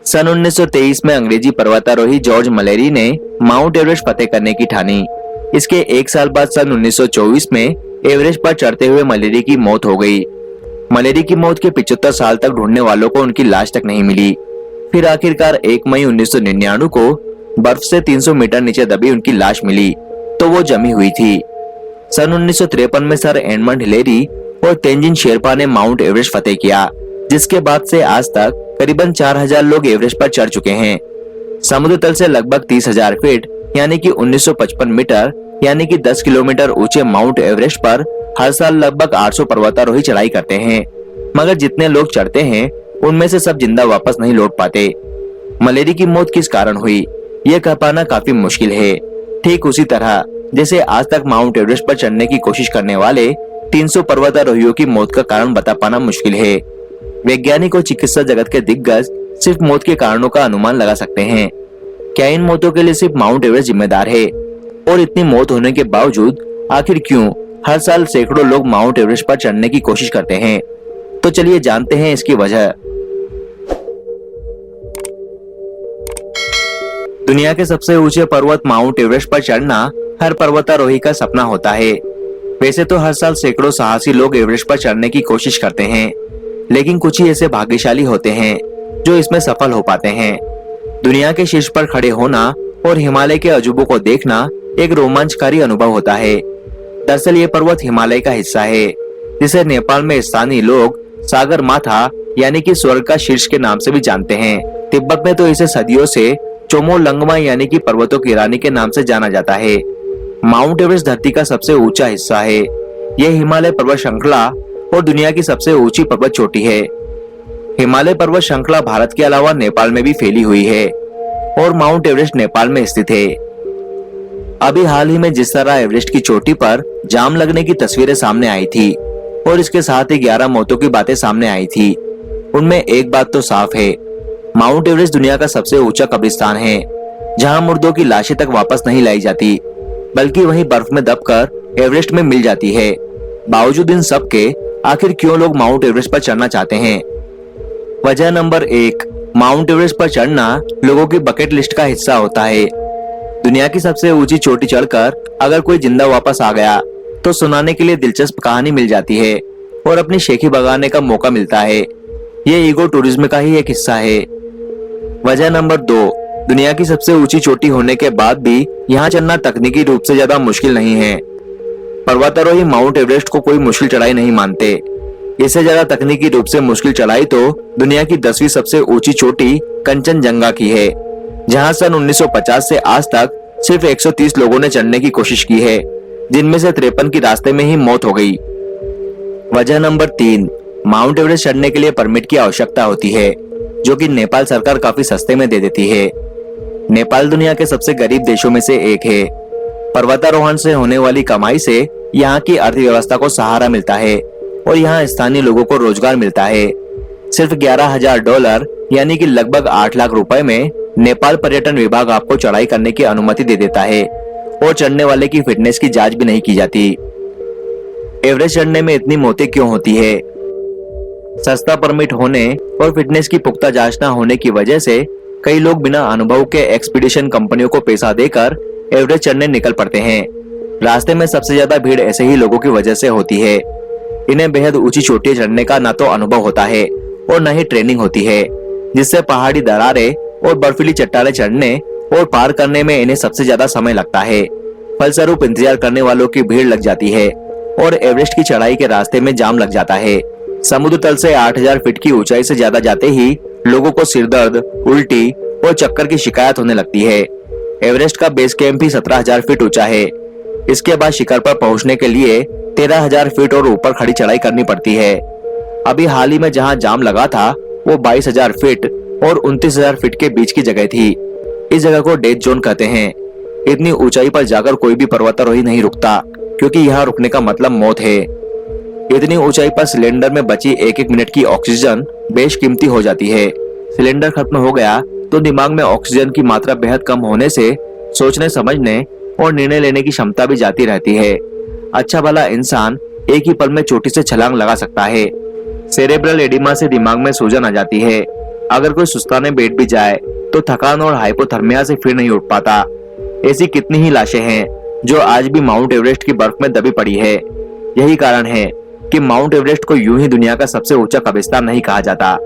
सन 1923 में अंग्रेजी पर्वतारोही जॉर्ज मलेरी ने माउंट एवरेस्ट फतेह करने की ठानी। इसके एक साल बाद सन 1924 में एवरेस्ट पर चढ़ते हुए मलेरी की मौत हो गई। मलेरी की मौत के 75 साल तक ढूंढने वालों को उनकी लाश तक नहीं मिली। फिर आखिरकार 1 मई 1999 को बर्फ से 300 मीटर नीचे दबी उनकी लाश मिली तो वो जमी हुई थी। सन 1953 में सर एडमंड हिलेरी और तेंजिन शेरपा ने माउंट एवरेस्ट फतेह किया, जिसके बाद से आज तक करीबन 4000 लोग एवरेस्ट पर चढ़ चुके हैं। समुद्र तल से लगभग 30,000 फीट यानी कि 1955 मीटर यानी कि 10 किलोमीटर ऊंचे माउंट एवरेस्ट पर हर साल लगभग 800 पर्वतारोही चढ़ाई करते हैं, मगर जितने लोग चढ़ते हैं उनमें से सब जिंदा वापस नहीं लौट पाते। मलेरी की मौत किस कारण हुई यह कह पाना काफी मुश्किल है। ठीक उसी तरह जैसे आज तक माउंट एवरेस्ट पर चढ़ने की कोशिश करने वाले 300 पर्वतारोहियों की मौत का कारण बता पाना मुश्किल है। वैज्ञानिक और चिकित्सा जगत के दिग्गज सिर्फ मौत के कारणों का अनुमान लगा सकते हैं। क्या इन मौतों के लिए सिर्फ माउंट एवरेस्ट जिम्मेदार है? और इतनी मौत होने के बावजूद आखिर क्यों हर साल सैकड़ों लोग माउंट एवरेस्ट पर चढ़ने की कोशिश करते हैं? तो चलिए जानते हैं इसकी वजह। दुनिया के सबसे ऊंचे पर्वत माउंट एवरेस्ट पर चढ़ना हर पर्वतारोही का सपना होता है। वैसे तो हर साल सैकड़ों साहसी लोग एवरेस्ट पर चढ़ने की कोशिश करते हैं, लेकिन कुछ ही ऐसे भाग्यशाली होते हैं जो इसमें सफल हो पाते हैं। दुनिया के शीर्ष पर खड़े होना और हिमालय के अजूबों को देखना एक रोमांचकारी अनुभव होता है। दरअसल ये पर्वत हिमालय का हिस्सा है, जिसे नेपाल में स्थानीय लोग सागर माथा यानी कि स्वर्ग का शीर्ष के नाम से भी जानते हैं। तिब्बत में तो इसे सदियों से चोमो लंगमा यानी कि पर्वतों की रानी के नाम से जाना जाता है। माउंट एवरेस्ट धरती का सबसे ऊंचा हिस्सा है। यह हिमालय पर्वत श्रृंखला और दुनिया की सबसे ऊंची पर्वत चोटी है। हिमालय पर्वत श्रृंखला भारत के अलावा नेपाल में भी फैली हुई है और माउंट एवरेस्ट नेपाल में स्थित है। अभी हाल ही में जिस तरह एवरेस्ट की चोटी पर जाम लगने की तस्वीरें सामने आई थी और इसके साथ ही 11 मौतों की बातें सामने आई थी, उनमें एक बात तो साफ है, माउंट एवरेस्ट दुनिया का सबसे ऊंचा कब्रिस्तान है, जहां मुर्दों की लाशें तक वापस नहीं लाई जाती, बल्कि वहीं बर्फ में दबकर एवरेस्ट में मिल जाती है। बावजूद इन सब के आखिर क्यों लोग माउंट एवरेस्ट पर चढ़ना चाहते हैं? वजह नंबर 1, माउंट एवरेस्ट पर चढ़ना लोगों की बकेट लिस्ट का हिस्सा होता है। दुनिया की सबसे ऊंची चोटी चढ़कर अगर कोई जिंदा वापस आ गया तो सुनाने के लिए दिलचस्प कहानी मिल जाती है और अपनी शेखी बगाने का मौका मिलता है। ये ईगो टूरिज्म का ही एक हिस्सा है। वजह नंबर 2, दुनिया की सबसे ऊंची चोटी होने के बाद भी यहाँ चढ़ना तकनीकी रूप से ज्यादा मुश्किल नहीं है। पर्वतारोही माउंट एवरेस्ट को कोई मुश्किल चढ़ाई नहीं मानते। इससे ज्यादा तकनीकी रूप से मुश्किल चढ़ाई तो दुनिया की 10वीं सबसे ऊंची चोटी कंचनजंगा की है, जहां सन 1950 से आज तक सिर्फ 130 लोगों ने चढ़ने की कोशिश की है, जिनमें से 53 की रास्ते में ही मौत हो गई। वजह नंबर 3, माउंट एवरेस्ट चढ़ने के लिए परमिट की आवश्यकता होती है, जो कि नेपाल सरकार काफी सस्ते में दे देती है। नेपाल दुनिया के सबसे गरीब देशों में से एक है। पर्वतारोहण से होने वाली कमाई से यहाँ की अर्थव्यवस्था को सहारा मिलता है और यहाँ स्थानीय लोगों को रोजगार मिलता है। सिर्फ $11,000 यानी कि लगभग 8 लाख रुपए में नेपाल पर्यटन विभाग आपको चढ़ाई करने की अनुमति दे देता है और चढ़ने वाले की फिटनेस की जांच भी नहीं की जाती। एवरेस्ट चढ़ने में इतनी मौतें क्यों होती है? सस्ता परमिट होने और फिटनेस की पुख्ता जांच न होने की वजह से कई लोग बिना अनुभव के एक्सपीडिशन कंपनियों को पैसा देकर एवरेस्ट चढ़ने निकल पड़ते हैं। रास्ते में सबसे ज्यादा भीड़ ऐसे ही लोगों की वजह से होती है। इन्हें बेहद ऊंची चोटियां चढ़ने का न तो अनुभव होता है और न ही ट्रेनिंग होती है, जिससे पहाड़ी दरारें और बर्फीली चट्टानें चढ़ने और पार करने में इन्हें सबसे ज्यादा समय लगता है। फलस्वरूप इंतजार करने वालों की भीड़ लग जाती है और एवरेस्ट की चढ़ाई के रास्ते में जाम लग जाता है। समुद्र तल से 8000 फीट की ऊंचाई से ज्यादा जाते ही लोगों को सिरदर्द, उल्टी और चक्कर की शिकायत होने लगती है। एवरेस्ट का बेस कैंप ही 17,000 फीट ऊंचा है। इसके बाद शिखर पर पहुंचने के लिए 13,000 फीट और ऊपर खड़ी चढ़ाई करनी पड़ती है। अभी हाल ही में जहां जाम लगा था वो 22,000 फीट और 29,000 फीट के बीच की जगह थी। इस जगह को डेथ जोन कहते हैं। इतनी ऊंचाई पर जाकर कोई भी पर्वतारोही नहीं रुकता, क्योंकि यहाँ रुकने का मतलब मौत है। इतनी ऊंचाई पर सिलेंडर में बची एक एक मिनट की ऑक्सीजन बेशकीमती हो जाती है। सिलेंडर खत्म हो गया तो दिमाग में ऑक्सीजन की मात्रा बेहद कम होने से सोचने समझने और निर्णय लेने की क्षमता भी जाती रहती है। अच्छा भला इंसान एक ही पल में चोटी से छलांग लगा सकता है। सेरेब्रल एडिमा से दिमाग में सूजन आ जाती है। अगर कोई सुस्ताने बैठ भी जाए तो थकान और हाइपोथर्मिया से फिर नहीं उठ पाता। ऐसी कितनी ही लाशें हैं जो आज भी माउंट एवरेस्ट की बर्फ में दबी पड़ी है। यही कारण है कि माउंट एवरेस्ट को यूं ही दुनिया का सबसे ऊंचा कब्रिस्तान नहीं कहा जाता।